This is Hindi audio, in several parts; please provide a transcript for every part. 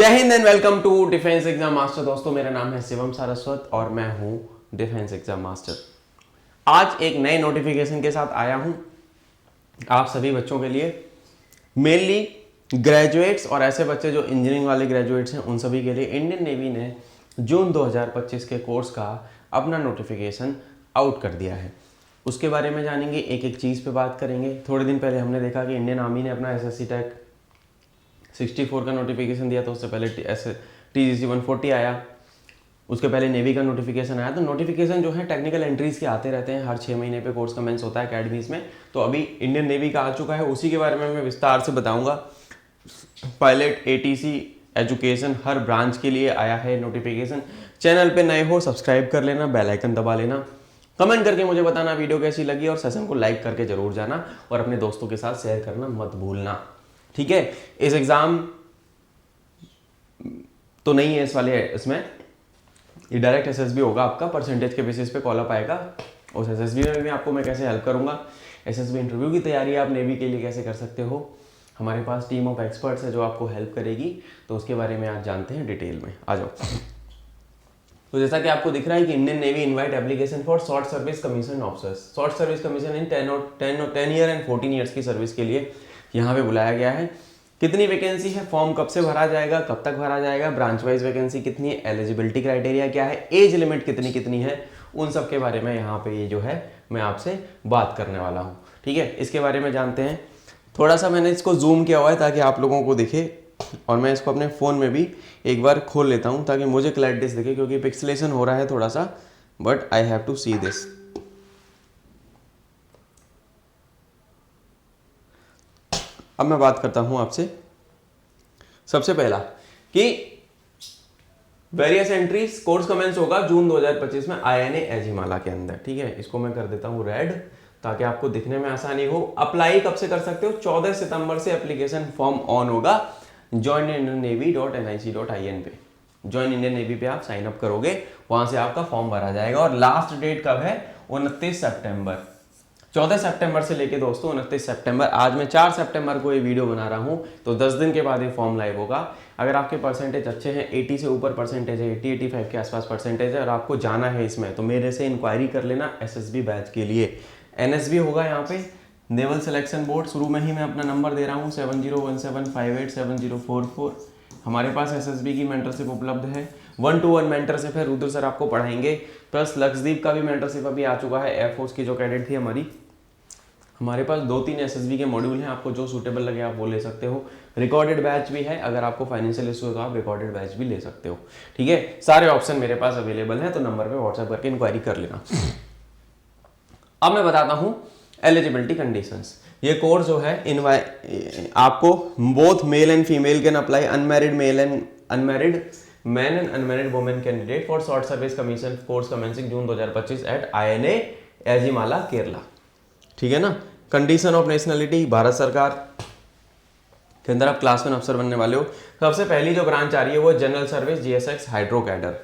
जय Hind and welcome to defence exam master. दोस्तों मेरा नाम है शिवम सारस्वत और मैं हूं डिफेंस एग्जाम मास्टर। आज एक नए नोटिफिकेशन के साथ आया हूं आप सभी बच्चों के लिए, मेनली ग्रेजुएट्स और ऐसे बच्चे जो इंजीनियरिंग वाले ग्रेजुएट्स हैं उन सभी के लिए। इंडियन नेवी ने जून 2025 के कोर्स का अपना नोटिफिकेशन आउट कर दिया है। उसके बारे में जानेंगे, एक एक चीज़ पे बात करेंगे। थोड़े दिन पहले हमने देखा कि इंडियन आर्मी ने अपना एसएससी टैग 64 का नोटिफिकेशन दिया, तो उससे पहले TGC 140 आया, उसके पहले नेवी का नोटिफिकेशन आया। तो नोटिफिकेशन जो है टेक्निकल एंट्रीज के आते रहते हैं, हर 6 महीने पे कोर्स कमेंस होता है अकेडमीज में। तो अभी इंडियन नेवी का आ चुका है, उसी के बारे में मैं विस्तार से बताऊंगा। पायलट, ATC, एजुकेशन, हर ब्रांच के लिए आया है नोटिफिकेशन। चैनल पे नए हो सब्सक्राइब कर लेना, बेल आइकन दबा लेना, कमेंट करके मुझे बताना वीडियो कैसी लगी और सेशन को लाइक करके जरूर जाना और अपने दोस्तों के साथ शेयर करना मत भूलना, ठीक है। इस एग्जाम तो नहीं है इसमें ये डायरेक्ट SSB होगा आपका, परसेंटेज के बेसिस पे कॉल अप आएगा। उस SSB में भी आपको मैं कैसे हेल्प करूंगा, SSB इंटरव्यू की तैयारी आप नेवी के लिए कैसे कर सकते हो, हमारे पास टीम ऑफ एक्सपर्ट्स है जो आपको हेल्प करेगी। तो उसके बारे में आज जानते हैं डिटेल में, आ जाओ। तो जैसा कि आपको दिख रहा है कि Indian navy invite application for short service commission officers. Short service commission in 10 year and 14 years की सर्विस के लिए यहाँ पे बुलाया गया है। कितनी वैकेंसी है, फॉर्म कब से भरा जाएगा, कब तक भरा जाएगा, ब्रांच वाइज वैकेंसी कितनी है, एलिजिबिलिटी क्राइटेरिया क्या है, एज लिमिट कितनी है, उन सब के बारे में यहाँ पे ये जो है मैं आपसे बात करने वाला हूँ, ठीक है। इसके बारे में जानते हैं। थोड़ा सा मैंने इसको जूम किया हुआ है ताकि आप लोगों को दिखे, और मैं इसको अपने फ़ोन में भी एक बार खोल लेता हूँ ताकि मुझे क्लैरिटी से दिखे, क्योंकि पिक्सेलेशन हो रहा है थोड़ा सा, but I have to see this. अब मैं बात करता हूं आपसे सबसे पहला कि वेरियस एंट्रीज कोर्स कमेंस होगा जून 2025 में INA एजिमाला के अंदर, ठीक है। इसको मैं कर देता हूं रेड ताकि आपको दिखने में आसानी हो। अप्लाई कब से कर सकते हो, 14 सितंबर से एप्लीकेशन फॉर्म ऑन होगा joinindiannavy.nic.in पे। ज्वाइन इंडियन नेवी पे आप साइन अप करोगे, वहां से आपका फॉर्म भरा जाएगा। और लास्ट डेट कब है, 29 सितंबर। 14 सितंबर से लेके दोस्तों 29 सितंबर, आज मैं 4 सितंबर को ये वीडियो बना रहा हूँ, तो 10 दिन के बाद ये फॉर्म लाइव होगा। अगर आपके परसेंटेज अच्छे हैं, 80 से ऊपर परसेंटेज है, 80-85 के आसपास परसेंटेज है और आपको जाना है इसमें, तो मेरे से इंक्वायरी कर लेना SSB बैच के लिए। NSB होगा यहाँ पे, नेवल सिलेक्शन बोर्ड। शुरू में ही मैं अपना नंबर दे रहा हूँ 7017587044। हमारे पास SSB की मेंटरशिप उपलब्ध है, 1-to-1 मेंटरशिप है, रुद्र सर आपको पढ़ाएंगे। प्लस लक्षदीप का भी मेंटरशिप अभी आ चुका है, एयरफोर्स की जो कैडेट थी हमारी। हमारे पास 2-3 SSB के मॉड्यूल हैं, आपको जो सूटेबल लगे आप वो ले सकते हो। रिकॉर्डेड बैच भी है, अगर आपको फाइनेंशियल इशू है तो आप रिकॉर्डेड बैच भी ले सकते हो, ठीक है। सारे ऑप्शन मेरे पास अवेलेबल हैं, तो नंबर पे व्हाट्सएप करके इंक्वायरी कर लेना। अब मैं बताता हूँ एलिजिबिलिटी कंडीशंस। ये कोर्स जो है आपको both male and female can apply, unmarried man and unmarried women candidate for short service commission course commencing June 2025 at INA Ezhimala Kerala, ठीक है ना। कंडीशन ऑफ नेशनलिटी, भारत सरकार के अंदर आप क्लास 1 अफसर बनने वाले हो। सबसे पहली जो ब्रांच आ रही है वो general service GSX hydro cadre,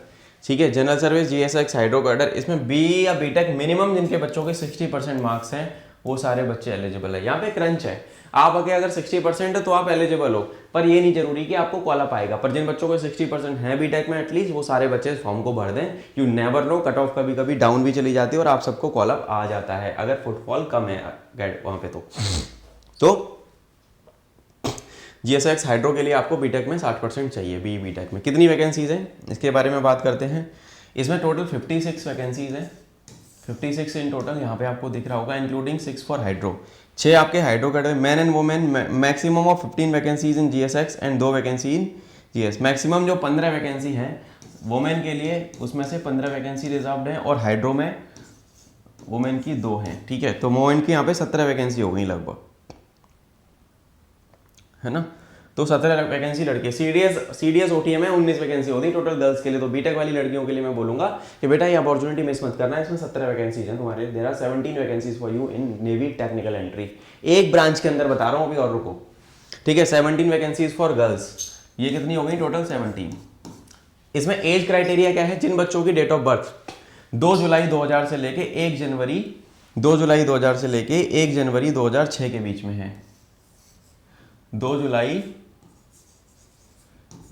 ठीक है। General service GSX hydro cadre, इसमें BE या BTech मिनिमम जिनके बच्चों के 60% मार्क्स हैं वो सारे बच्चे एलिजिबल है। यहाँ पे क्रंच है, आप अगर 60% है तो आप एलिजिबल हो, पर ये नहीं जरूरी कि आपको कॉल अप आएगा। पर जिन बच्चों को 60% है BTech में एटलीस्ट, वो सारे बच्चे फॉर्म को भर दें। You never know, cut off कभी कभी डाउन भी चली जाती है और आप सबको कॉल अप आ जाता है अगर फुटफॉल कम है वहां पे। तो GSX हाइड्रो के लिए आपको BTech में 60% चाहिए, BE BTech में। कितनी वैकेंसीज हैं इसके बारे में बात करते हैं। इसमें टोटल 56 वैकेंसीज हैं, 56 इन टोटल यहाँ पे आपको दिख रहा होगा, इंक्लूडिंग 6 फॉर हाइड्रो। 6 आपके hydro cadre, man and women. Maximum of 15 vacancies in GSX and 2 vacancy in GS। Maximum जो 15 वैकेंसी हैं वुमेन के लिए, उसमें से 15 वैकेंसी रिजर्व्ड हैं, और हाइड्रो में वुमेन की 2 हैं, ठीक है। तो वुमेन की यहाँ पे 17 वैकेंसी हो गई लगभग, है ना। तो 17 वैकेंसी लड़के। CDS OTM में 19 वैकेंसी होती है टोटल गर्ल्स के लिए। तो BTech वाली लड़कियों के लिए मैं बोलूंगा कि बेटा ये अपॉर्चुनिटी मिस मत करना, इसमें 17 वैकेंसीज हैं तुम्हारे। There are 17 vacancies for you in navy technical entry, एक ब्रांच के अंदर बता रहा हूँ अभी, और रुको, ठीक है। 17 वैकेंसीज फॉर गर्ल्स, ये कितनी हो गई टोटल, 17। इसमें एज क्राइटेरिया क्या है, जिन बच्चों की डेट ऑफ बर्थ 2 जुलाई 2000 से लेके 1 जनवरी 2006 के बीच में है। 2 जुलाई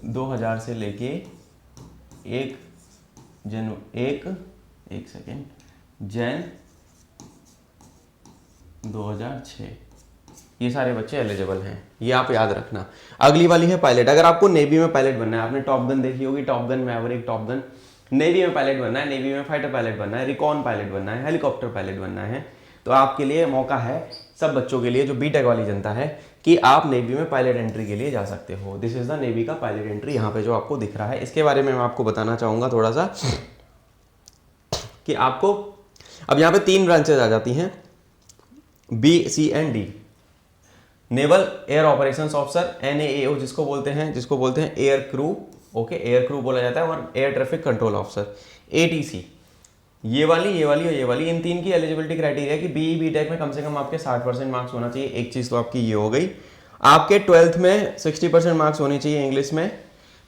2000 से लेके एक सेकेंड जैन 2006, ये सारे बच्चे एलिजिबल हैं, ये आप याद रखना। अगली वाली है पायलट। अगर आपको नेवी में पायलट बनना है, आपने टॉप गन देखी होगी, top gun, Maverick, top gun, navy में पायलट बनना है, नेवी में फाइटर पायलट बनना है, रिकॉन पायलट बनना है, हेलीकॉप्टर पायलट बनना है, तो आपके लिए मौका है, सब बच्चों के लिए जो बीटेक वाली जनता है, कि आप नेवी में पायलट एंट्री के लिए जा सकते हो। दिस इज द नेवी का पायलट एंट्री, यहाँ पे जो आपको दिख रहा है। इसके बारे में मैं आपको बताना चाहूँगा थोड़ा सा कि आपको अब यहाँ पे 3 ब्रांचेज आ जाती हैं, B, C and D. Naval air operations officer, NAAO जिसको बोलते हैं air crew, okay, air crew बोला जाता है, और air traffic control officer, ATC। ये वाली और ये वाली, इन 3 की एलिजिबिलिटी क्राइटेरिया कि BE BTech में कम से कम आपके 60% मार्क्स होना चाहिए। एक चीज़ तो आपकी ये हो गई। आपके 12th में 60% मार्क्स होने चाहिए इंग्लिश में,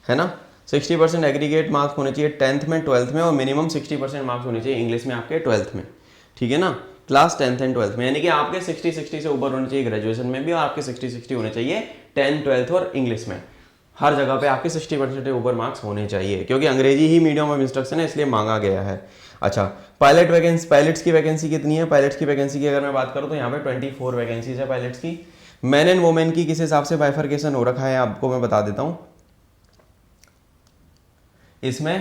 है ना, 60% एग्रीगेट मार्क्स होने चाहिए 10th में, 12th में, और मिनिमम 60% मार्क्स होने चाहिए इंग्लिश में आपके 12th में, ठीक है ना, क्लास 10th एंड 12th में। यानी कि आपके 60 से ऊपर होने चाहिए ग्रेजुएशन में भी, और आपके 60 होने चाहिए 10th 12th और इंग्लिश में। हर जगह पे आपके 60% से ऊपर मार्क्स होने चाहिए, क्योंकि अंग्रेजी ही मीडियम ऑफ इंस्ट्रक्शन है, इसलिए मांगा गया है। अच्छा, पायलट्स की वैकेंसी कितनी है? पायलट्स की वैकेंसी की अगर मैं बात करूँ तो यहाँ पे 24 वैकेंसीज है पायलट्स की। मैन एंड वोमेन की किस हिसाब से बाइफर्केशन हो रखा है आपको मैं बता देता हूँ। इसमें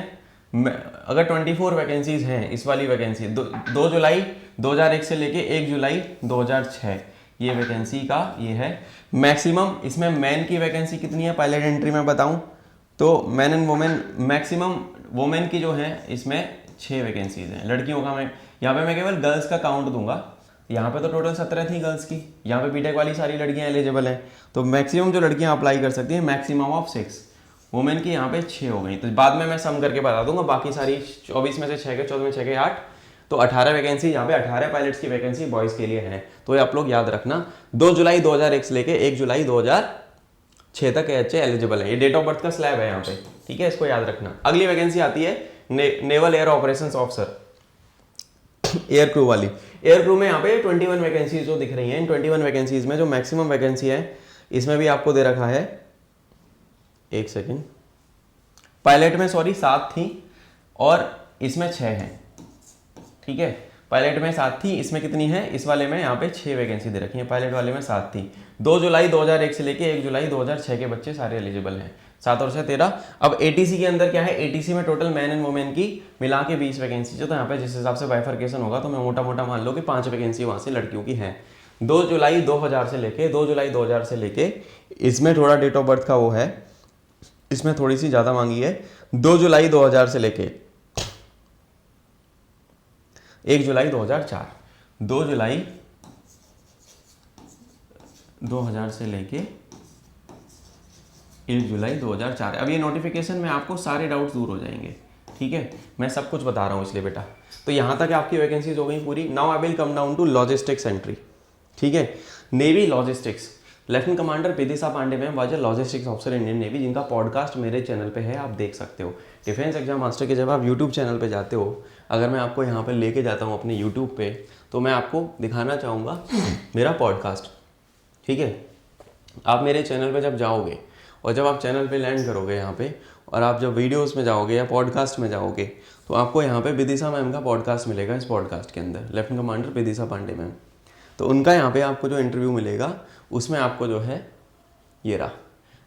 अगर 24 वैकेंसीज हैं, इस वाली वैकेंसी 2 जुलाई 2001 से लेके 1 जुलाई 2006, ये वैकेंसी का ये है मैक्सिमम। इसमें मैन की वैकेंसी कितनी है पायलट एंट्री में बताऊं तो man and women, maximum women की जो है इसमें 6 वैकेंसीज हैं। लड़कियों का मैं यहाँ पे मैं केवल गर्ल्स का काउंट दूंगा। यहाँ पे तो टोटल 17 थी गर्ल्स की, यहाँ पे बीटेक वाली सारी लड़कियाँ एलिजिबल हैं, तो मैक्सिमम जो लड़कियाँ अप्लाई कर सकती हैं मैक्सिमम ऑफ 6, वुमेन की यहाँ पे 6 हो गई। तो बाद में मैं सम करके बता दूंगा, बाकी सारी 24 में से 6 के 14 में 6 के 8, तो 18 वैकेंसी, यहाँ पे 18 पायलट्स की वैकेंसी बॉयज़ के लिए है। तो ये आप लोग याद रखना, 2 जुलाई 2001 से लेके 1 जुलाई 2006 तक AHA एलिजिबल है। ये डेट ऑफ बर्थ का स्लैब है यहाँ पे, ठीक है, इसको याद रखना। अगली वैकेंसी आती है naval air operations officer, air crew वाली। एयर क्रू में यहाँ पे 21 वैकेंसीज जो दिख रही हैं, इन 21 वैकेंसीज में जो मैक्सिमम वैकेंसी है इसमें भी आपको दे रखा है, एक सेकेंड, पायलट में 7 थी और इसमें 6 हैं, ठीक है। पायलट में 7 थी, इसमें कितनी है, इस वाले में यहाँ पे 6 वैकेंसी दे रखी है, पायलट वाले में 7 थी। 2 जुलाई 2001 से लेके 1 जुलाई 2006 के बच्चे सारे एलिजिबल हैं, 7 और 6 13। अब ATC के अंदर क्या है, ATC में टोटल मैन एंड वुमेन की मिला के 20 वैकेंसी, तो यहाँ पे जिस हिसाब से बाइफर्केशन होगा तो मैं मोटा मोटा मान लो कि 5 वैकेंसी वहाँ से लड़कियों की है। 2 जुलाई 2000 से लेके इसमें थोड़ा डेट ऑफ बर्थ का वो है, इसमें थोड़ी सी ज़्यादा मांगी है। 2 जुलाई 2000 से लेके 1 जुलाई 2004, 2 जुलाई 2000 से लेके 1 जुलाई 2004। अब ये नोटिफिकेशन में आपको सारे डाउट्स दूर हो जाएंगे, ठीक है, मैं सब कुछ बता रहा हूँ इसलिए बेटा। तो यहाँ तक आपकी वैकेंसीज हो गई पूरी। Now I will come down to logistics entry, ठीक है। Navy logistics, lieutenant commander Vidisha Pandey ma'am was a logistics officer Indian navy, जिनका पॉडकास्ट मेरे चैनल पे है, आप देख सकते हो। डिफेंस एग्जाम मास्टर के जब आप यूट्यूब चैनल पे जाते हो, अगर मैं आपको यहाँ पे लेके जाता हूँ अपने यूट्यूब पे, तो मैं आपको दिखाना चाहूँगा मेरा पॉडकास्ट, ठीक है। आप मेरे चैनल पे जब जाओगे और जब आप चैनल पे लैंड करोगे यहाँ पे, और आप जब वीडियोस में जाओगे या पॉडकास्ट में जाओगे, तो आपको यहाँ पे विदिशा मैम का पॉडकास्ट मिलेगा। इस पॉडकास्ट के अंदर lieutenant commander Vidisha Pandey ma'am, तो उनका यहाँ पे आपको जो इंटरव्यू मिलेगा उसमें आपको जो है ये रहा,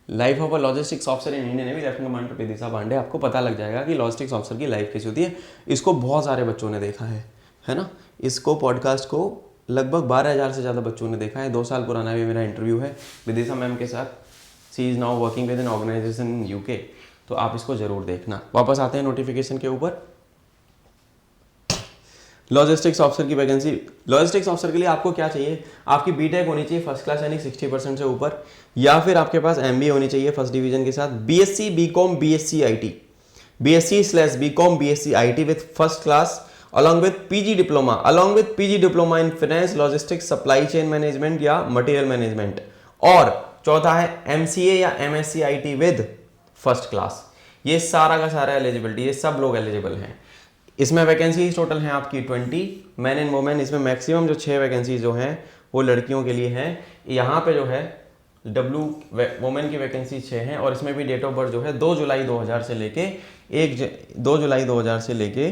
life of a logistics officer in Indian navy lieutenant commander Vidisha Pandey. आपको पता लग जाएगा कि लॉजिस्टिक्स ऑफिसर की लाइफ कैसी होती है। इसको बहुत सारे बच्चों ने देखा है ना। इसको पॉडकास्ट को लगभग 12,000 से ज़्यादा बच्चों ने देखा है। 2 साल पुराना भी मेरा इंटरव्यू है विदिशा मैम के साथ। She is now working with an organisation in UK, तो आप इसको ज़रूर देखना। वापस आते हैं नोटिफिकेशन के ऊपर। लॉजिस्टिक्स ऑफिसर की वैकेंसी, लॉजिस्टिक्स ऑफिसर के लिए आपको क्या चाहिए, आपकी बीटेक होनी चाहिए फर्स्ट क्लास यानी 60% से ऊपर, या फिर आपके पास MBA होनी चाहिए फर्स्ट डिवीजन के साथ, BSc BCom BSc IT, BSc/BCom BSc IT with first class along with PG diploma in finance logistics supply chain management या मटेरियल मैनेजमेंट, और चौथा है MCA या MSc IT with first class. ये सारा का सारा एलिजिबिलिटी, ये सब लोग एलिजिबल हैं। इसमें वैकेंसीज टोटल हैं आपकी 20 मैन एंड वुमेन। इसमें मैक्सिमम जो 6 वैकेंसीज जो हैं वो लड़कियों के लिए हैं। यहाँ पे जो है डब्ल्यू वुमेन की वैकेंसी 6 हैं और इसमें भी डेट ऑफ बर्थ जो है 2 जुलाई 2000 से लेके 2 जुलाई 2000 से लेके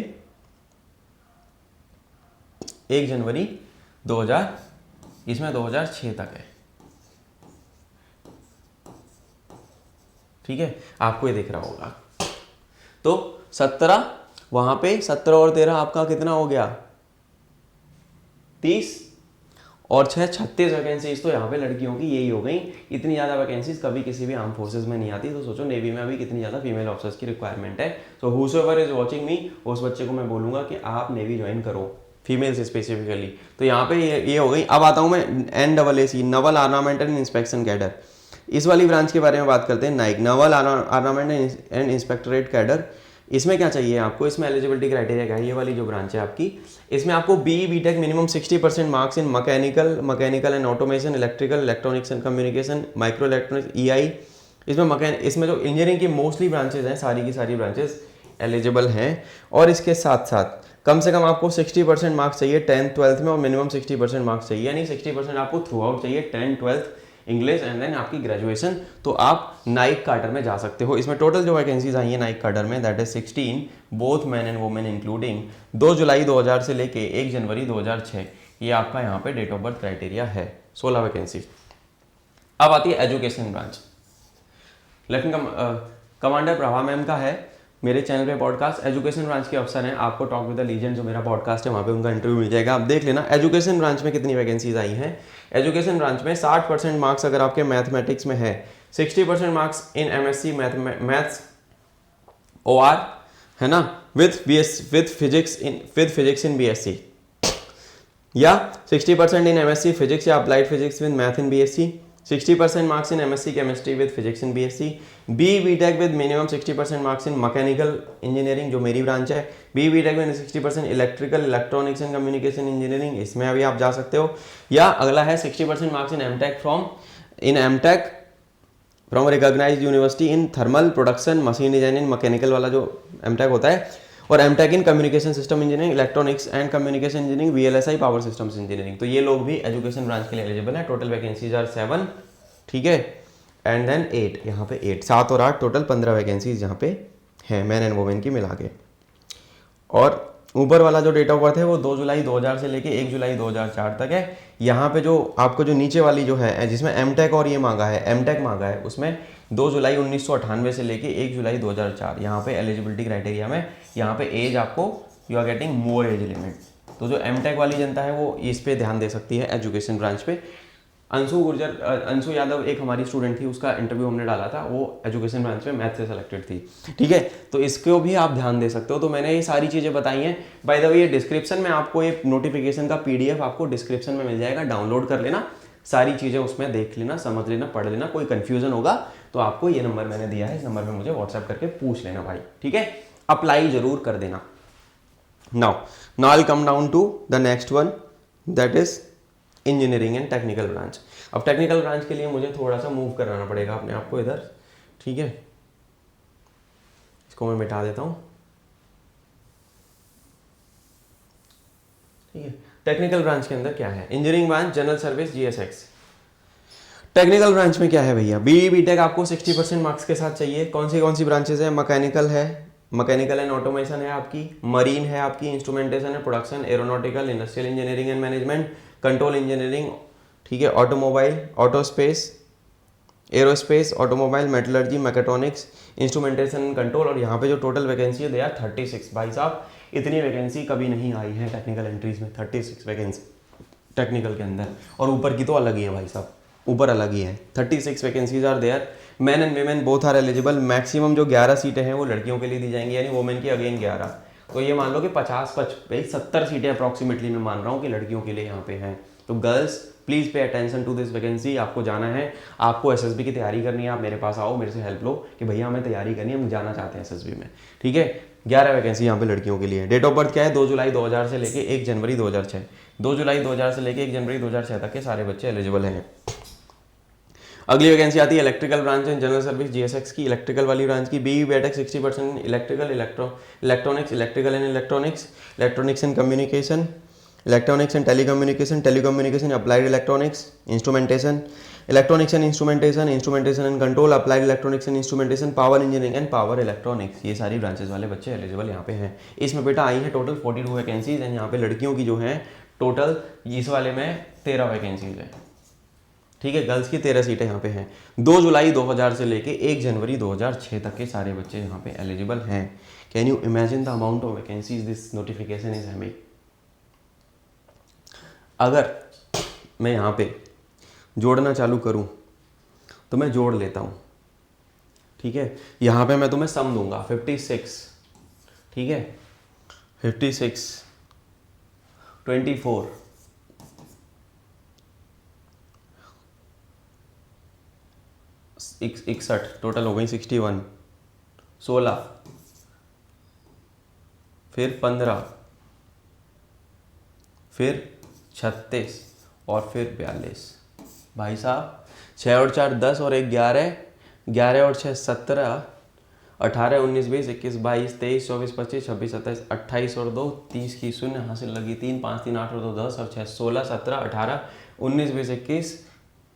1 जनवरी 2000, इसमें 2006 तक है। ठीक है, आपको ये दिख रहा होगा। तो 17 वहां पे 17 और 13 आपका कितना हो गया 30 और 6 36 वैकेंसीज तो यहाँ पे लड़कियों की यही हो गई। इतनी ज़्यादा वैकेंसीज कभी किसी भी आर्म फोर्सेज में नहीं आती, तो सोचो नेवी में अभी कितनी ज़्यादा फीमेल ऑफिसर्स की रिक्वायरमेंट है। सो हूसोएवर इज वॉचिंग मी, उस बच्चे को मैं बोलूँगा कि आप नेवी ज्वाइन करो, फीमेल्स स्पेसिफिकली। तो यहाँ पे ये हो गई। अब आता हूँ मैं NAAC, naval armament and inspection cadre. इस वाली ब्रांच के बारे में बात करते हैं। NAIC, naval armament and inspectorate cadre. इसमें क्या चाहिए आपको, इसमें एलिजिबिलिटी क्राइटेरिया क्या है, ये वाली जो ब्रांच है आपकी, इसमें आपको BE/BTech minimum 60% marks in mechanical and automation, electrical, electronics and communication, micro electronics, EI। इसमें जो इंजीनियरिंग की मोस्टली ब्रांचेज हैं, सारी की सारी ब्रांचेज एलिजिबल हैं। और इसके साथ साथ कम से कम आपको 60% मार्क्स चाहिए 10th 12th में और मिनिमम 60% मार्क्स चाहिए, यानी 60% आपको थ्रू आउट चाहिए 10th 12th English and then आपकी ग्रेजुएशन। तो आप नाइक कार्टर में जा सकते हो। इसमें टोटल जो वैकेंसीज आई है नाइक कार्टर में that is 16, both man and women including 2 जुलाई 2000 से लेके 1 जनवरी 2006, ये आपका यहाँ पे डेट ऑफ बर्थ क्राइटेरिया है। 16 वैकेंसी। अब आती है education branch. Lieutenant commander Prabha ma'am का है मेरे चैनल पे पॉडकास्ट। एजुकेशन ब्रांच के अफसर हैं, आपको टॉक विद द लीजेंड जो मेरा पॉडकास्ट है वहाँ पे उनका इंटरव्यू मिल जाएगा, आप देख लेना। एजुकेशन ब्रांच में कितनी वैकेंसीज आई हैं। एजुकेशन ब्रांच में 60% मार्क्स अगर आपके मैथमेटिक्स में है, 60% marks in MSc maths OR है ना, विथ फिजिक्स इन BSc, या 60% इन MSc फिजिक्स या applied physics with math in BSc, 60% marks in MSc chemistry with physics in BSc, BE/BTech with minimum 60% marks in mechanical engineering जो मेरी ब्रांच है, BE/BTech with 60% electrical, electronics and communication engineering, इसमें अभी आप जा सकते हो। या अगला है 60% marks in MTech from recognized university in thermal production, machine design and mechanical वाला जो MTech होता है, और MTech in communication system engineering, electronics and communication engineering, VLSI power systems engineering. तो ये लोग भी एजुकेशन ब्रांच के लिए एलिजिबल है। टोटल वैकेंसीज आर 7, ठीक है, एंड देन 8, यहाँ पे 8, 7 और 8 टोटल 15 वैकेंसीज यहाँ पे हैं मैन एंड वुमेन की मिला के। और ऊपर वाला जो डेट ऑफ बर्थ है वो 2 जुलाई 2000 से लेके 1 जुलाई 2004 तक है। यहाँ पे जो आपको जो नीचे वाली जो है जिसमें MTech और ये मांगा है, MTech मांगा है, उसमें 2 जुलाई 1998 से लेके 1 जुलाई 2004, यहाँ पे एलिजिबिलिटी क्राइटेरिया में यहाँ पे एज आपको you are getting more age limit. तो जो MTech वाली जनता है वो इस पे ध्यान दे सकती है एजुकेशन ब्रांच पे। अंशु यादव एक हमारी स्टूडेंट थी, उसका इंटरव्यू हमने डाला था, वो एजुकेशन ब्रांच में मैथ से सेलेक्टेड थी, ठीक है। तो इसको भी आप ध्यान दे सकते हो। तो मैंने ये सारी चीज़ें बताई हैं। बाय द वे ये डिस्क्रिप्शन में आपको ये नोटिफिकेशन का PDF आपको डिस्क्रिप्शन में मिल जाएगा, डाउनलोड कर लेना, सारी चीज़ें उसमें देख लेना, समझ लेना, पढ़ लेना। कोई कन्फ्यूजन होगा तो आपको ये नंबर मैंने दिया है, इस नंबर पर मुझे व्हाट्सएप करके पूछ लेना भाई, ठीक है। अप्लाई जरूर कर देना। Now I come down to the next one that is engineering and technical branch. अब टेक्निकल ब्रांच के लिए मुझे थोड़ा सा मूव कराना पड़ेगा अपने आप को इधर, ठीक है। इसको मैं मिटा देता हूं, ठीक है। टेक्निकल ब्रांच के अंदर क्या है, engineering branch, general service, GSX। Technical branch में क्या है भैया, BE/BTech आपको 60% मार्क्स के साथ चाहिए। कौन सी ब्रांचेस है, मैकेनिकल है, मैकेनिकल एंड ऑटोमेशन है आपकी, मरीन है आपकी, इंस्ट्रूमेंटेशन है, production, aeronautical, industrial engineering and management, control engineering, ठीक है, automobile, autospace, aerospace, automobile, metallurgy, mechatronics, instrumentation and control. और यहाँ पे जो टोटल वैकेंसी है दे आर 36। भाई साहब इतनी वैकेंसी कभी नहीं आई है टेक्निकल एंट्रीज में, 36 वैकेंसी टेक्निकल के अंदर। और ऊपर की तो अलग ही है भाई साहब, ऊपर अलग ही है। 36 vacancies are there, man and women both are eligible. Maximum जो 11 सीटें हैं वो लड़कियों के लिए दी जाएंगी, यानी वुमेन की अगेन 11। तो ये मान लो कि 70 सीटें अप्रॉक्सीमेटली मैं मान रहा हूँ कि लड़कियों के लिए यहाँ पे हैं। तो girls please pay attention to this vacancy. आपको जाना है, आपको SSB की तैयारी करनी है, आप मेरे पास आओ, मेरे से हेल्प लो कि भैया हमें तैयारी करनी है, हम जाना चाहते हैं SSB में, ठीक है। 11 वैकेंसी यहाँ पे लड़कियों के लिए। डेट ऑफ बर्थ क्या है, 2 जुलाई 2000 से लेके 1 जनवरी 2006। 2 जुलाई 2000 से लेके 1 जनवरी 2006 तक के सारे बच्चे एलिजिबल हैं। अगली वैकेंसी आती है electrical branch and general service, GSX की। इलेक्ट्रिकल वाली ब्रांच की BE/BTech 60% electrical, electronics, electrical and electronics, electronics and communication, electronics and telecommunication, telecommunication applied electronics, instrumentation, electronics and instrumentation, instrumentation and control, applied electronics and instrumentation, power engineering and power electronics, ये सारी ब्रांचेस वाले बच्चे एलिजिबल यहाँ पे हैं। इसमें बेटा आई है टोटल 42 वैकेंसीज एंड यहाँ पे लड़कियों की जो है टोटल इस वाले में 13 वैकेंसीज है, ठीक है। गर्ल्स की 13 सीटें यहाँ पे हैं। 2 जुलाई 2000 से लेके 1 जनवरी 2006 तक के सारे बच्चे यहाँ पे एलिजिबल हैं। Can you imagine the amount of vacancies this notification is having. अगर मैं यहाँ पे जोड़ना चालू करूँ तो मैं जोड़ लेता हूँ, ठीक है। यहाँ पे मैं तुम्हें सम दूंगा 56, ठीक है, 56, 24, 61 टोटल हो गई 61, 16, फिर 15, फिर 36 और फिर 42। भाई साहब 6 और 4 10 और 1 11, 11 और 6 17, 18 19 20 21 22 23 24 25 26 27 28 और 2 30 की शून्य हासिल लगी 3 5 3 8 और 2 10 और 6 16 17 18 19 20 21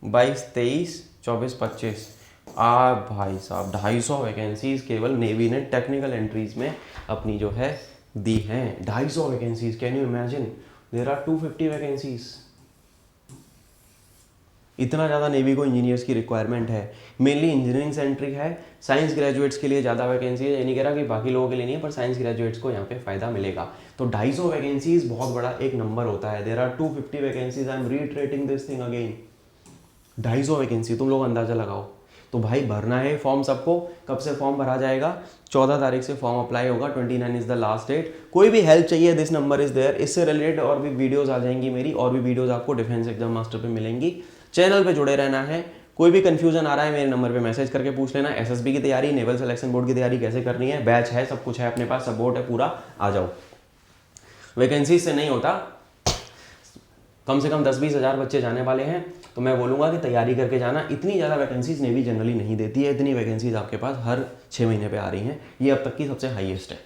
22 23 24 25। भाई साहब 250 वैकेंसीज केवल नेवी ने टेक्निकल एंट्रीज में अपनी जो है दी हैं। 250 vacancies, can you imagine, there are 250 vacancies. इतना ज़्यादा नेवी को इंजीनियर्स की रिक्वायरमेंट है। मेनली इंजीनियरिंग से एंट्री है, साइंस ग्रेजुएट्स के लिए ज़्यादा वैकेंसी है। ये नहीं कह रहा कि बाकी लोगों के लिए नहीं है, पर साइंस ग्रेजुएट्स को यहाँ पे फ़ायदा मिलेगा। तो 250 वैकेंसीज बहुत बड़ा एक नंबर होता है। There are 250 vacancies, I am reiterating this thing again. 250 vacancy, तुम लोग अंदाजा लगाओ। तो भाई भरना है फॉर्म सबको। कब से फॉर्म भरा जाएगा? 14 तारीख से फॉर्म अप्लाई होगा, 29 इज द लास्ट डेट। कोई भी हेल्प चाहिए, दिस नंबर इज देयर। इससे रिलेटेड और भी वीडियोस आ जाएंगी मेरी, और भी वीडियोस आपको डिफेंस एग्जाम मास्टर पे मिलेंगी। चैनल पे जुड़े रहना है। कोई भी कंफ्यूजन आ रहा है मेरे नंबर पे मैसेज करके पूछ लेना। एसएसबी की तैयारी, नेवल सिलेक्शन बोर्ड की तैयारी कैसे करनी है, बैच है, सब कुछ है अपने पास, सपोर्ट है पूरा, आ जाओ। वैकेंसी से नहीं होता, कम से कम 10-20 हज़ार बच्चे जाने वाले हैं, तो मैं बोलूँगा कि तैयारी करके जाना। इतनी ज़्यादा वैकेंसीज नेवी जनरली नहीं देती है, इतनी वैकेंसीज आपके पास हर 6 महीने पे आ रही हैं। ये अब तक की सबसे हाईएस्ट है।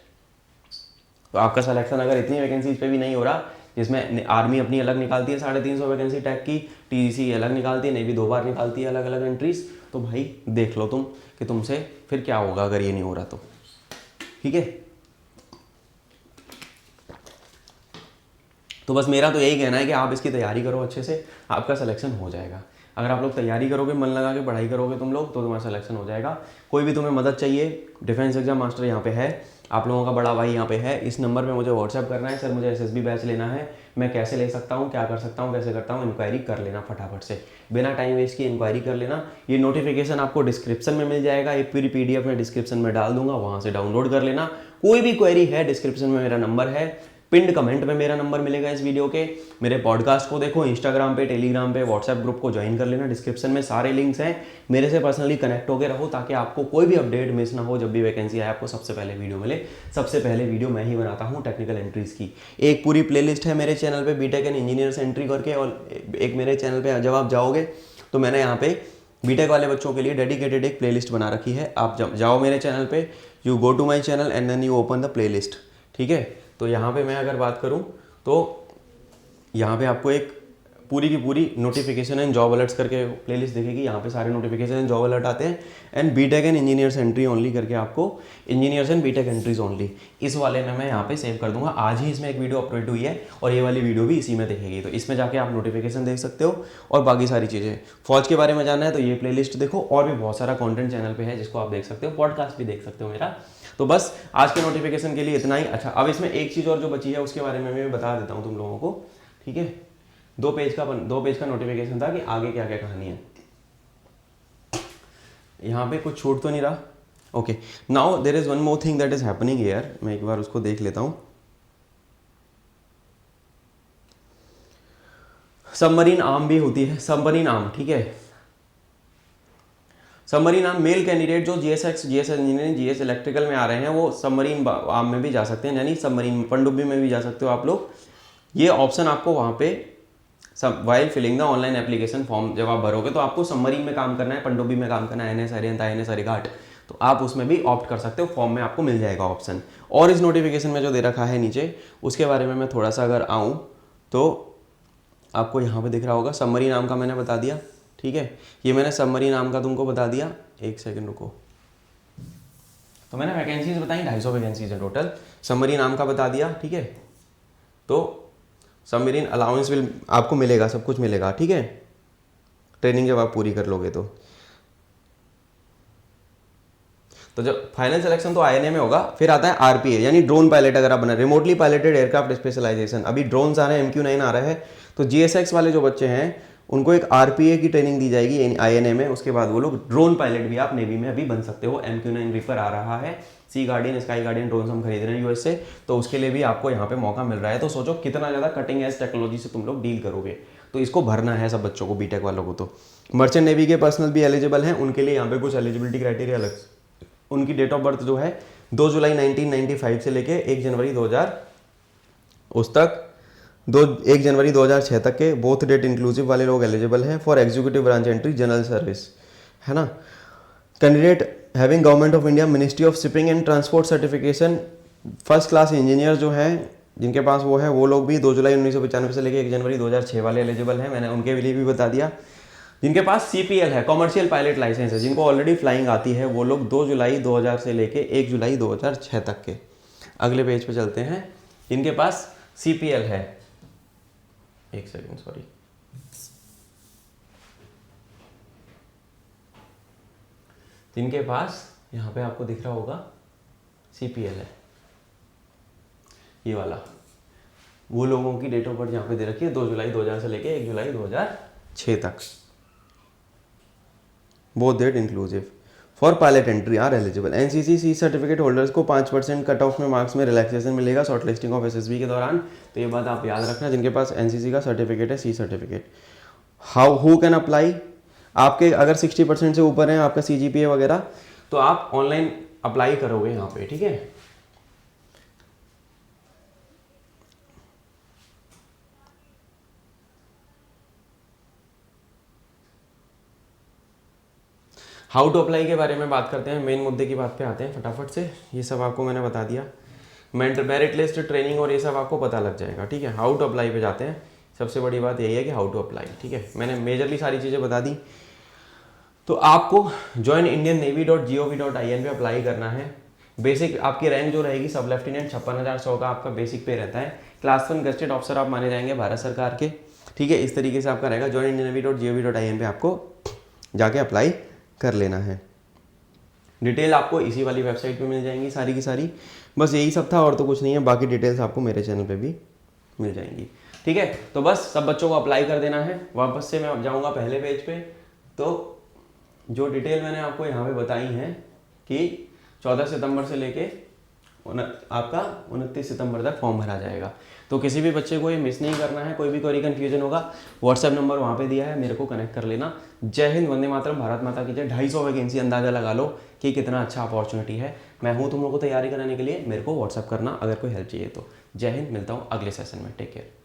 तो आपका सिलेक्शन अगर इतनी वैकेंसीज पे भी नहीं हो रहा, जिसमें आर्मी अपनी अलग निकालती है 350 वैकेंसी टैग की, टीजीसी अलग निकालती है, नेवी 2 बार निकालती है अलग अलग एंट्रीज, तो भाई देख लो तुम कि तुमसे फिर क्या होगा अगर ये नहीं हो रहा तो, ठीक है। तो बस मेरा तो यही कहना है कि आप इसकी तैयारी करो अच्छे से, आपका सिलेक्शन हो जाएगा। अगर आप लोग तैयारी करोगे, मन लगा के पढ़ाई करोगे तुम लोग, तो तुम्हारा सिलेक्शन हो जाएगा। कोई भी तुम्हें मदद चाहिए, डिफेंस एग्जाम मास्टर यहाँ पे है, आप लोगों का बड़ा भाई यहाँ पे है। इस नंबर पे मुझे व्हाट्सएप करना है, सर मुझे एसएसबी बैच लेना है, मैं कैसे ले सकता हूँ, क्या कर सकता हूँ, कैसे करता हूँ, इंक्वायरी कर लेना फटाफट से, बिना टाइम वेस्ट की इंक्वायरी कर लेना। ये नोटिफिकेशन आपको डिस्क्रिप्शन में मिल जाएगा, एक पूरी पीडीएफ में डिस्क्रिप्शन में डाल दूंगा, वहाँ से डाउनलोड कर लेना। कोई भी क्वेरी है, डिस्क्रिप्शन में मेरा नंबर है, पिंड कमेंट में मेरा नंबर मिलेगा इस वीडियो के। मेरे पॉडकास्ट को देखो, इंस्टाग्राम पे, टेलीग्राम पे, व्हाट्सएप ग्रुप को ज्वाइन कर लेना, डिस्क्रिप्शन में सारे लिंक्स हैं। मेरे से पर्सनली कनेक्ट होकर रहो, ताकि आपको कोई भी अपडेट मिस ना हो। जब भी वैकेंसी आए आपको सबसे पहले वीडियो मिले। सबसे पहले वीडियो मैं ही बनाता हूँ टेक्निकल एंट्रीज की। एक पूरी प्लेलिस्ट है मेरे चैनल पे, बीटेक एंड इंजीनियर्स एंट्री करके, और एक मेरे चैनल पे जब आप जाओगे तो मैंने यहाँ पे बीटेक वाले बच्चों के लिए डेडिकेटेड एक प्लेलिस्ट बना रखी है। आप जब जाओ मेरे चैनल पे, you go to my channel and then you open the playlist, ठीक है। तो यहाँ पे मैं अगर बात करूँ तो यहाँ पे आपको एक पूरी की पूरी नोटिफिकेशन एंड जॉब अलर्ट्स करके प्लेलिस्ट दिखेगी। यहाँ पे सारे नोटिफिकेशन एंड जॉब अलर्ट आते हैं। And BTech and engineers entry only करके आपको engineers and BTech entries only, इस वाले में मैं यहाँ पे सेव कर दूंगा। आज ही इसमें एक वीडियो अपलोड हुई है और ये वाली वीडियो भी इसी में दिखेगी, तो इसमें जाके आप नोटिफिकेशन देख सकते हो। और बाकी सारी चीज़ें, फौज के बारे में जानना है तो ये प्लेलिस्ट देखो, और भी बहुत सारा कॉन्टेंट चैनल पर है जिसको आप देख सकते हो, पॉडकास्ट भी देख सकते हो मेरा। तो बस आज के नोटिफिकेशन के लिए इतना ही। अच्छा, अब इसमें एक चीज़ और जो बची है उसके बारे में मैं बता देता हूँ तुम लोगों को, ठीक है। 2 पेज का नोटिफिकेशन था कि आगे क्या क्या कहानी है। यहाँ पे कुछ छूट तो नहीं रहा? Okay, now there is one more thing that is happening here. मैं एक बार उसको देख लेता हूँ। सबमरीन आर्म भी होती है, सबमरीन आर्म, ठीक है। सबमरीन आर्म मेल कैंडिडेट जो जीएस इंजीनियरिंग, जीएस इलेक्ट्रिकल में आ रहे हैं, वो सबमरीन आर्म में भी जा सकते हैं, यानी सबमरीन पनडुब्बी में भी जा सकते हो आप लोग। ये ऑप्शन आपको वहाँ पे while filling the online application form, जब आप भरोगे तो आपको सबमरीन में काम करना है, पनडुब्बी में काम करना है, एनएस अरिहंत, आईएनएस अरिघाट, तो आप उसमें भी ऑप्ट कर सकते हो। फॉर्म में आपको मिल जाएगा ऑप्शन। और इस नोटिफिकेशन में जो दे रखा है नीचे, उसके बारे में मैं थोड़ा सा अगर आऊँ तो आपको यहाँ पे दिख रहा होगा, सबमरीन आर्म का मैंने बता दिया, ठीक है। ये मैंने सबमरीन नाम का तुमको बता दिया, एक सेकंड रुको। तो मैंने वैकेंसीज बताई, 250 वैकेंसीज है टोटल। सबमरीन नाम का बता दिया, ठीक है। तो सबमरीन अलाउंस विल आपको मिलेगा, सब कुछ मिलेगा, ठीक है, ट्रेनिंग जब आप पूरी कर लोगे तो जब फाइनल सिलेक्शन तो आईएनए में होगा। फिर आता है आरपीए यानी ड्रोन पायलट अगर आप बना, रिमोटली पायलटेड एयरक्राफ्ट स्पेशलाइजेशन। अभी ड्रोन्स आ रहे हैं, MQ-9 आ रहा है, तो जीएसएक्स वाले जो बच्चे हैं उनको एक आरपीए की ट्रेनिंग दी जाएगी आईएनए में। उसके बाद वो लोग ड्रोन पायलट भी आप नेवी में अभी बन सकते हो। MQ-9 रिपर आ रहा है, सी गार्डियन, स्काई गार्डियन ड्रोन हम खरीद रहे हैं यूएस से, तो उसके लिए भी आपको यहाँ पे मौका मिल रहा है। तो सोचो कितना ज़्यादा कटिंग एज टेक्नोलॉजी से तुम लोग डील करोगे। तो इसको भरना है सब बच्चों को, बीटेक वालों को। तो मर्चेंट नेवी के पर्सनल भी एलिजिबल हैं, उनके लिए यहाँ पे कुछ एलिजिबिलिटी क्राइटेरिया अलग। उनकी डेट ऑफ बर्थ जो है 2 जुलाई 1995 से लेके 1 जनवरी 2000 उस तक 1 जनवरी 2006 तक के बोथ डेट इंक्लूसिव वाले लोग एलिजिबल हैं for executive branch entry general service, है ना। Candidate having government of India ministry of shipping and transport certification first class engineer जो है जिनके पास वो है, वो लोग भी 2 जुलाई 1995 से लेके 1 जनवरी 2006 वाले एलिजिबल हैं। मैंने उनके लिए भी बता दिया। जिनके पास CPL है, कॉमर्शियल पायलट लाइसेंस है, जिनको ऑलरेडी फ्लाइंग आती है, वो लोग 2 जुलाई 2000 से लेके 1 जुलाई 2006 तक के। अगले पेज पे चलते हैं। जिनके पास CPL है, एक सेकंड सॉरी, जिनके पास यहाँ पे आपको दिख रहा होगा CPL है, ये वाला, वो लोगों की डेट ऑफ बर्थ यहाँ पे दे रखी है 2 जुलाई 2000 से लेके 1 जुलाई 2006 तक, both date inclusive for pilot entry are eligible. NCC C certificate holders को 5% कट ऑफ में मार्क्स में रिलैक्सेशन मिलेगा शॉर्ट लिस्टिंग ऑफ SSB के दौरान। तो ये बात आप याद रखना, जिनके पास NCC का सर्टिफिकेट है, C certificate. Who can apply, आपके अगर 60% से ऊपर है आपका CGPA वगैरह, तो आप ऑनलाइन अप्लाई करोगे यहाँ पे, ठीक है। हाउ टू अप्लाई के बारे में बात करते हैं, मेन मुद्दे की बात पे आते हैं फटाफट से। ये सब आपको मैंने बता दिया, मेरिट लिस्ट, ट्रेनिंग और ये सब आपको पता लग जाएगा, ठीक है। हाउ टू अप्लाई पे जाते हैं। सबसे बड़ी बात यही है कि हाउ टू अप्लाई, ठीक है। मैंने मेजरली सारी चीज़ें बता दी। तो आपको joinindiannavy.gov.in पे अप्लाई करना है। बेसिक आपकी रैंक जो रहेगी सब लेफ्टिनेंट 56,100 का आपका बेसिक पे रहता है। क्लास 1 गस्टेड ऑफिसर आप माने जाएंगे भारत सरकार के, ठीक है। इस तरीके से आपका रहेगा। joinindiannavy.gov.in पे आपको जाके अप्लाई कर लेना है। डिटेल आपको इसी वाली वेबसाइट पे मिल जाएंगी सारी की सारी। बस यही सब था और तो कुछ नहीं है। बाकी डिटेल्स आपको मेरे चैनल पे भी मिल जाएंगी, ठीक है। तो बस सब बच्चों को अप्लाई कर देना है। वापस से मैं अब जाऊँगा पहले पेज पे। तो जो डिटेल मैंने आपको यहाँ पे बताई है कि 14 सितंबर से लेके आपका 29 सितंबर तक फॉर्म भरा जाएगा। तो किसी भी बच्चे को ये मिस नहीं करना है। कोई भी कोई कन्फ्यूजन होगा, व्हाट्सएप नंबर वहाँ पे दिया है, मेरे को कनेक्ट कर लेना। जय हिंद, वंदे मातरम, भारत माता की जय। 250 वैकेंसी, अंदाजा लगा लो कि कितना अच्छा अपॉर्चुनिटी है। मैं हूँ तुम लोगों को तैयारी कराने के लिए। मेरे को व्हाट्सएप करना अगर कोई हेल्प चाहिए तो। जय हिंद, मिलता हूँ अगले सेशन में। Take care.